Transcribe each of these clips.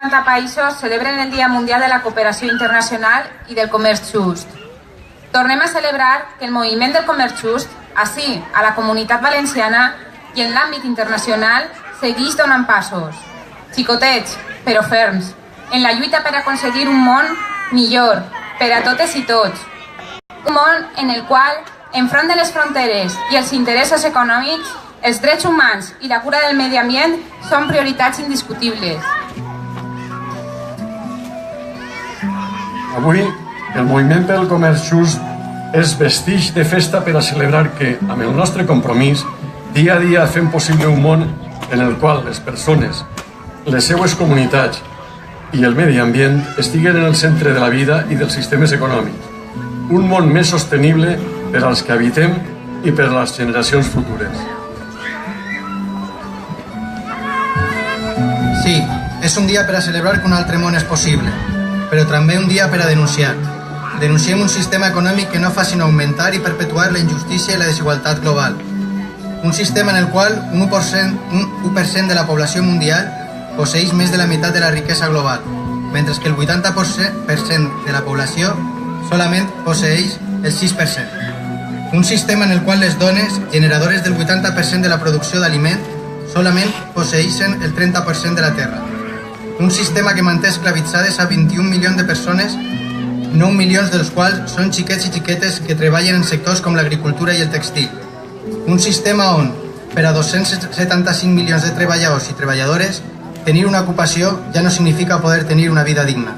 40 països celebren el Dia Mundial de la Cooperació Internacional i del Comerç Just. Tornem a celebrar que el moviment del comerç just, així a la Comunitat Valenciana i en l'àmbit internacional, segueix donant passos, xicotets, però ferms, en la lluita per aconseguir un món millor per a totes i tots. Un món en el qual, enfront de les fronteres i els interessos econòmics, els drets humans i la cura del medi ambient són prioritats indiscutibles. Avui, el moviment pel comerç just és vestig de festa per a celebrar que, amb el nostre compromís, dia a dia fem possible un món en el qual les persones, les seues comunitats i el medi ambient estiguen en el centre de la vida i dels sistemes econòmics. Un món més sostenible per als que habitem i per a les generacions futures. Sí, és un dia per a celebrar que un altre món és possible, però també un dia per a denunciar. Denunciem un sistema econòmic que no fa sinó augmentar i perpetuar la injustícia i la desigualtat global. Un sistema en el qual un 1% de la població mundial posseix més de la meitat de la riquesa global, mentre que el 80% de la població solament posseix el 6%. Un sistema en el qual les dones, generadores del 80% de la producció d'aliment, solament posseixen el 30% de la terra. Un sistema que manté esclavitzades a 21 milions de persones, 9 milions dels quals són xiquets i xiquetes que treballen en sectors com l'agricultura i el textil. Un sistema on, per a 275 milions de treballadors i treballadores, tenir una ocupació ja no significa poder tenir una vida digna.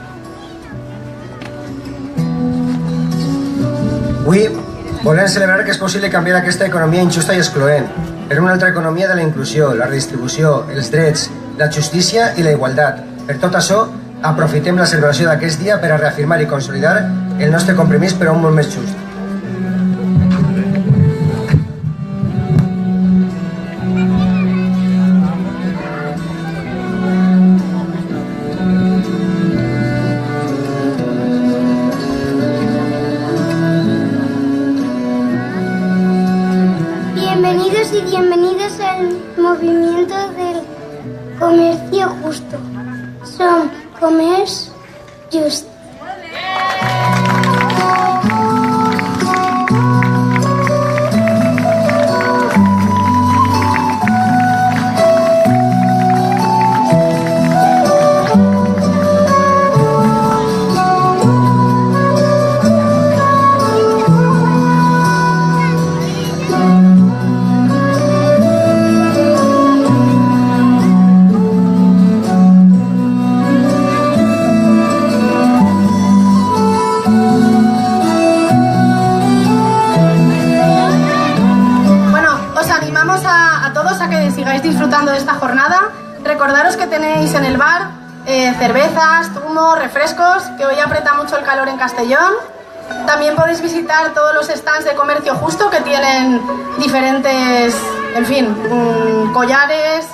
Avui volem celebrar que és possible canviar aquesta economia injusta i excloent per una altra economia de la inclusió, la redistribució, els drets, la justícia i la igualtat. Per tot això, aprofitem la celebració d'aquest dia per a reafirmar i consolidar el nostre compromís per a un món més just. Bienvenidos y bienvenidas al movimiento del comercio justo. Som Comerç Just. Disfrutando de esta jornada. Recordaros que tenéis en el bar cervezas, zumo, refrescos, que hoy aprieta mucho el calor en Castellón. También podéis visitar todos los stands de comercio justo que tienen diferentes, en fin, collares,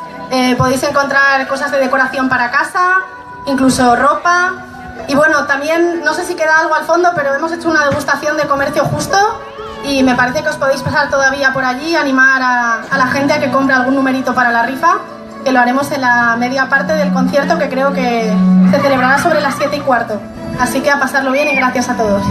podéis encontrar cosas de decoración para casa, incluso ropa. Y bueno, también, no sé si queda algo al fondo, pero hemos hecho una degustación de comercio justo y me parece que os podéis pasar todavía por allí, animar a la gente a que compre algún numerito para la rifa, que lo haremos en la media parte del concierto, que creo que se celebrará sobre las 7:15. Así que a pasarlo bien y gracias a todos.